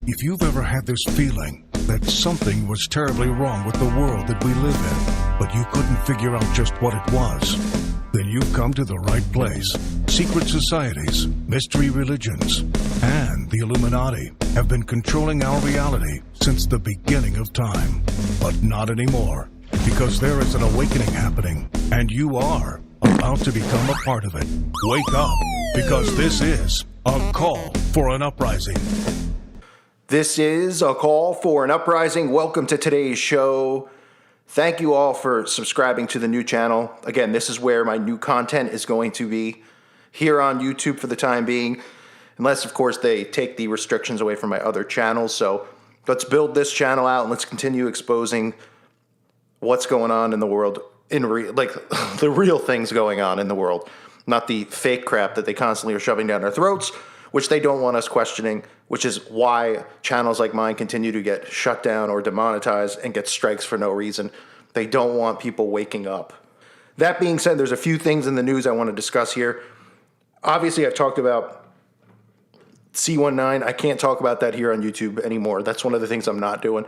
If you've ever had this feeling that something was terribly wrong with the world that we live in, but you couldn't figure out just what it was, then you've come to the right place. Secret societies, mystery religions, and the Illuminati have been controlling our reality since the beginning of time. But not anymore, because there is an awakening happening, and you are about to become a part of it. Wake up, because this is a call for an uprising. This is a call for an uprising. Welcome to today's show. Thank you all for subscribing to the new channel. Again, this is where my new content is going to be here on YouTube for the time being, unless, of course, they take the restrictions away from my other channels. So let's build this channel out and let's continue exposing what's going on in the world, like the real things going on in the world, not the fake crap that they constantly are shoving down our throats, which they don't want us questioning, which is why channels like mine continue to get shut down or demonetized and get strikes for no reason. They don't want people waking up. That being said, there's a few things in the news I want to discuss here. Obviously, I've talked about C19. I can't talk about that here on YouTube anymore. That's one of the things I'm not doing.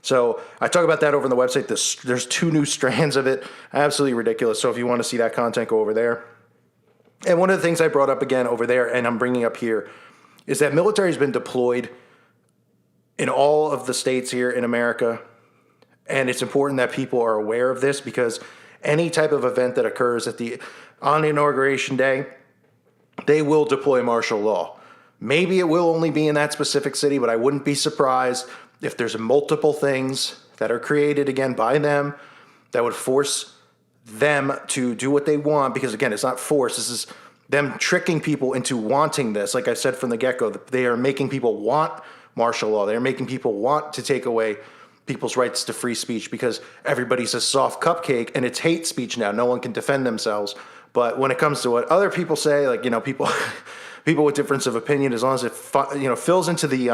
So I talk about that over on the website. There's 2 new strands of it. Absolutely ridiculous. So if you want to see that content, go over there. And one of the things I brought up again over there, and I'm bringing up here, is that military has been deployed in all of the states here in America. And it's important that people are aware of this, because any type of event that occurs on Inauguration Day, they will deploy martial law. Maybe it will only be in that specific city, but I wouldn't be surprised if there's multiple things that are created, again, by them that would force them to do what they want, because again, it's not force. This is them tricking people into wanting this. Like I said from the get-go, they are making people want martial law. They're making people want to take away people's rights to free speech, because everybody's a soft cupcake and it's hate speech now. No one can defend themselves. But when it comes to what other people say, like, people people with difference of opinion, as long as it fills into the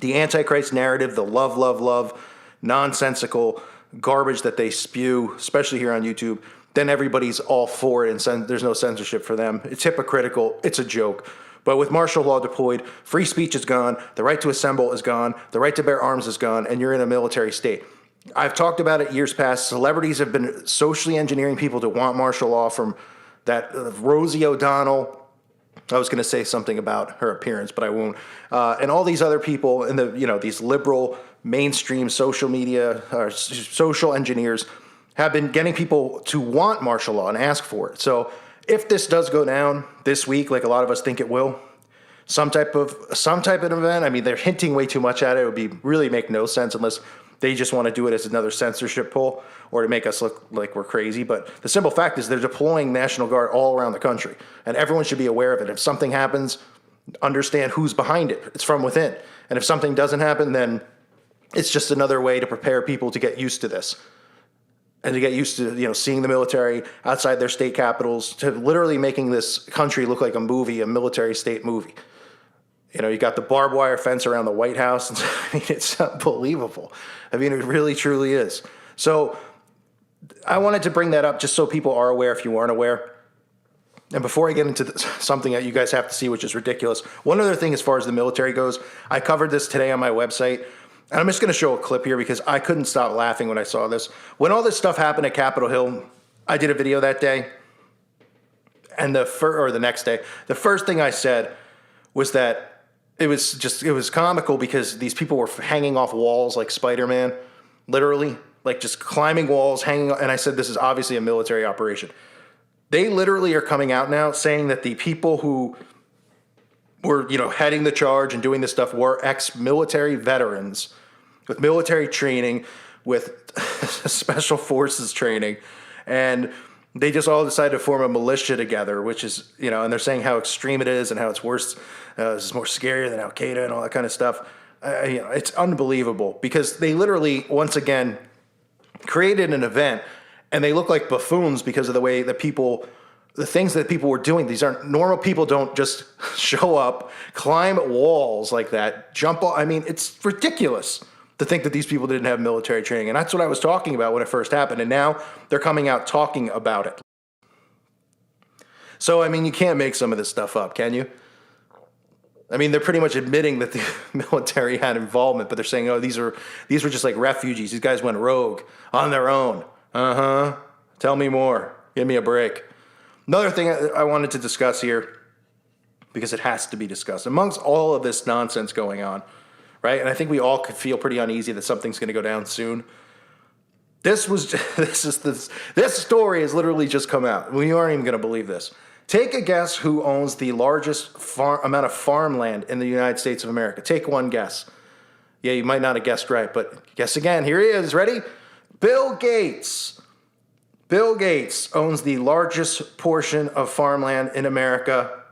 Antichrist narrative, the love, nonsensical garbage that they spew, especially here on YouTube, then everybody's all for it, and there's no censorship for them. It's hypocritical. It's a joke. But with martial law deployed, free speech is gone, the right to assemble is gone, the right to bear arms is gone, and you're in a military state. I've talked about it years past. Celebrities have been socially engineering people to want martial law, from that Rosie O'Donnell. I was going to say something about her appearance, but I won't. And all these other people in these liberal mainstream social media or social engineers have been getting people to want martial law and ask for it. So if this does go down this week, like a lot of us think it will, some type of event, I mean, they're hinting way too much at it. It would really make no sense unless they just want to do it as another censorship pull or to make us look like we're crazy. But the simple fact is they're deploying National Guard all around the country, and everyone should be aware of it. If something happens, understand who's behind it. It's from within. And if something doesn't happen, then it's just another way to prepare people to get used to this and to get used to, seeing the military outside their state capitals, to literally making this country look like a movie, a military state movie. You got the barbed wire fence around the White House. And I mean, it's unbelievable. I mean, it really, truly is. So I wanted to bring that up just so people are aware if you weren't aware. And before I get into something that you guys have to see, which is ridiculous, one other thing as far as the military goes, I covered this today on my website. And I'm just going to show a clip here because I couldn't stop laughing when I saw this. When all this stuff happened at Capitol Hill, I did a video that day. And the next day, the first thing I said was that it was comical because these people were hanging off walls like Spider-Man, literally, like just climbing walls, hanging. And I said, this is obviously a military operation. They literally are coming out now saying that the people who were, heading the charge and doing this stuff were ex-military veterans with military training, with special forces training, and they just all decided to form a militia together, which is, and they're saying how extreme it is and how it's worse, it's more scarier than Al-Qaeda and all that kind of stuff. It's unbelievable because they literally, once again, created an event, and they look like buffoons because of the way that the things that people were doing. These aren't normal people. Don't just show up, climb walls like that, jump off. I mean, it's ridiculous to think that these people didn't have military training. And that's what I was talking about when it first happened. And now they're coming out talking about it. So, I mean, you can't make some of this stuff up, can you? I mean, they're pretty much admitting that the military had involvement, but they're saying, oh, these were just like refugees. These guys went rogue on their own. Uh-huh. Tell me more. Give me a break. Another thing I wanted to discuss here, because it has to be discussed, amongst all of this nonsense going on, right? And I think we all could feel pretty uneasy that something's going to go down soon. This story has literally just come out. We aren't even going to believe this. Take a guess who owns the largest amount of farmland in the United States of America. Take one guess. Yeah, you might not have guessed right, but guess again. Here he is. Ready? Bill Gates. Bill Gates owns the largest portion of farmland in America,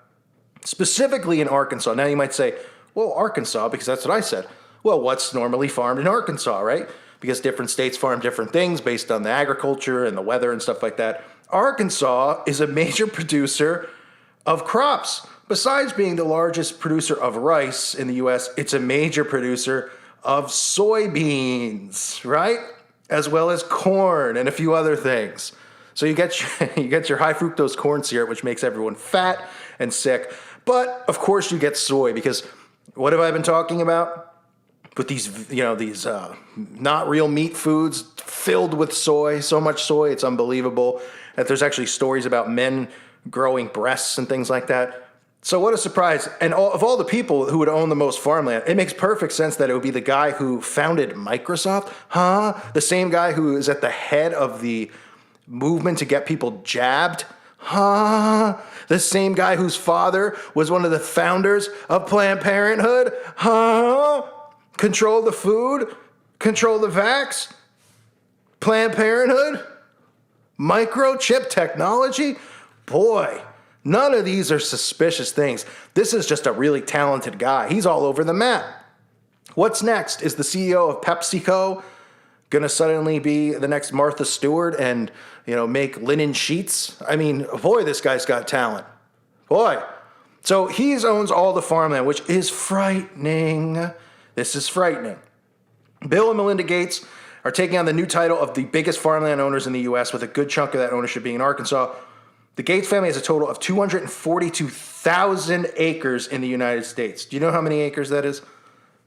specifically in Arkansas. Now you might say, well, Arkansas, because that's what I said. Well, what's normally farmed in Arkansas, right? Because different states farm different things based on the agriculture and the weather and stuff like that. Arkansas is a major producer of crops. Besides being the largest producer of rice in the U.S., it's a major producer of soybeans, right? As well as corn and a few other things. So you get your high fructose corn syrup, which makes everyone fat and sick. But of course you get soy, because what have I been talking about? With these not real meat foods filled with soy, so much soy, it's unbelievable. That there's actually stories about men growing breasts and things like that. So what a surprise. And of all the people who would own the most farmland, it makes perfect sense that it would be the guy who founded Microsoft. The same guy who is at the head of the movement to get people jabbed. The same guy whose father was one of the founders of Planned Parenthood. Control the food, control the vax, Planned Parenthood, microchip technology. Boy, none of these are suspicious things. This is just a really talented guy. He's all over the map. What's next? Is the CEO of PepsiCo going to suddenly be the next Martha Stewart and, make linen sheets? I mean, boy, this guy's got talent. Boy. So he owns all the farmland, which is frightening. This is frightening. Bill and Melinda Gates are taking on the new title of the biggest farmland owners in the U.S., with a good chunk of that ownership being in Arkansas. The Gates family has a total of 242,000 acres in the United States. Do you know how many acres that is?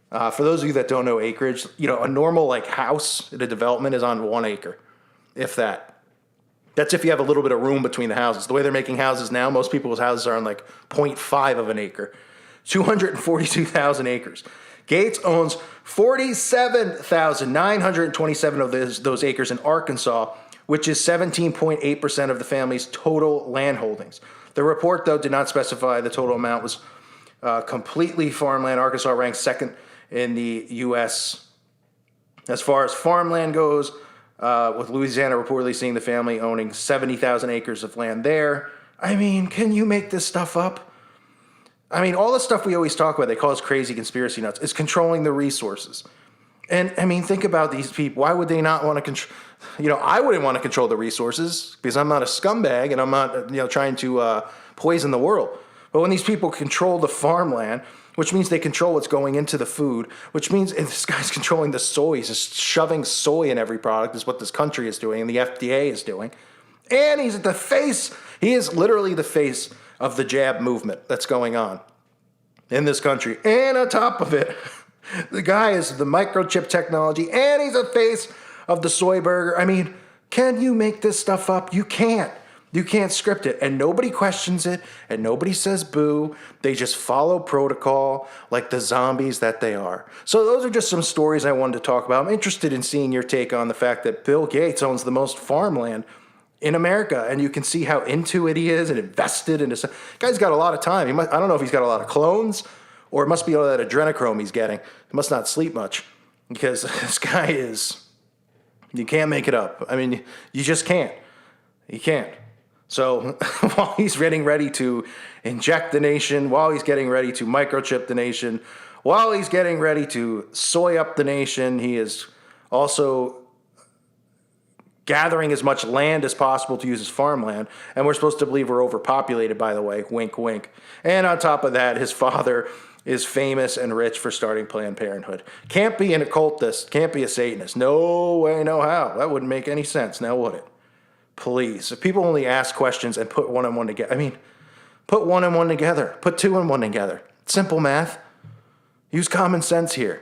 For those of you that don't know acreage, a normal house in a development is on 1 acre, if that. That's if you have a little bit of room between the houses. The way they're making houses now, most people's houses are on 0.5 of an acre. 242,000 acres. Gates owns 47,927 of those acres in Arkansas, which is 17.8% of the family's total land holdings. The report, though, did not specify the total amount was completely farmland. Arkansas ranks second in the U.S. as far as farmland goes, with Louisiana reportedly seeing the family owning 70,000 acres of land there. I mean, can you make this stuff up? I mean, all the stuff we always talk about, they call us crazy conspiracy nuts, is controlling the resources. And, I mean, think about these people. Why would they not want to control? I wouldn't want to control the resources because I'm not a scumbag and I'm not, trying to poison the world. But when these people control the farmland, which means they control what's going into the food, which means if this guy's controlling the soy, he's just shoving soy in every product, is what this country is doing and the FDA is doing. And he's at the face, he is literally the face of the jab movement that's going on in this country. And on top of it, the guy is the microchip technology, and he's the face of the soy burger. I mean, can you make this stuff up? You can't. You can't script it. And nobody questions it, and nobody says boo. They just follow protocol like the zombies that they are. So those are just some stories I wanted to talk about. I'm interested in seeing your take on the fact that Bill Gates owns the most farmland in America, and you can see how into it he is and invested in this. Guy's got a lot of time. I don't know if he's got a lot of clones, or it must be all that adrenochrome he's getting. He must not sleep much, because this guy is, you can't make it up. I mean, you just can't. You can't. So while he's getting ready to inject the nation, while he's getting ready to microchip the nation, while he's getting ready to soy up the nation, he is also gathering as much land as possible to use as farmland. And we're supposed to believe we're overpopulated, by the way. Wink, wink. And on top of that, his father is famous and rich for starting Planned Parenthood. Can't be an occultist. Can't be a Satanist. No way, no how. That wouldn't make any sense, now would it? Please. If people only ask questions and put one and one together. I mean, put one and one together. Put two and one together. Simple math. Use common sense here.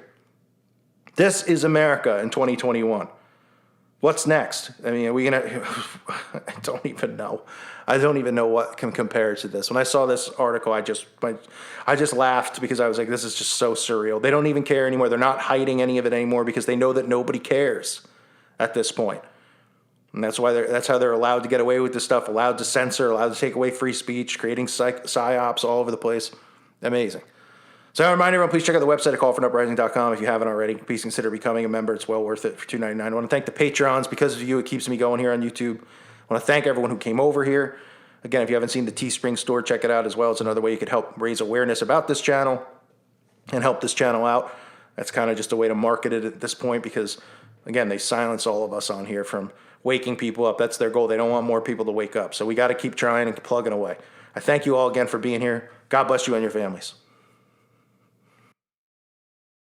This is America in 2021. What's next? I mean, are we going to... I don't even know. I don't even know what can compare to this. When I saw this article, I just laughed because I was like, this is just so surreal. They don't even care anymore. They're not hiding any of it anymore because they know that nobody cares at this point. And that's how they're allowed to get away with this stuff, allowed to censor, allowed to take away free speech, creating psyops all over the place. Amazing. So I remind everyone, please check out the website at callfornuprising.com if you haven't already. Please consider becoming a member. It's well worth it for $2.99. I want to thank the Patreons. Because of you, it keeps me going here on YouTube. I want to thank everyone who came over here. Again, if you haven't seen the Teespring store, check it out as well. It's another way you could help raise awareness about this channel and help this channel out. That's kind of just a way to market it at this point because, again, they silence all of us on here from waking people up. That's their goal. They don't want more people to wake up. So we got to keep trying and plugging away. I thank you all again for being here. God bless you and your families.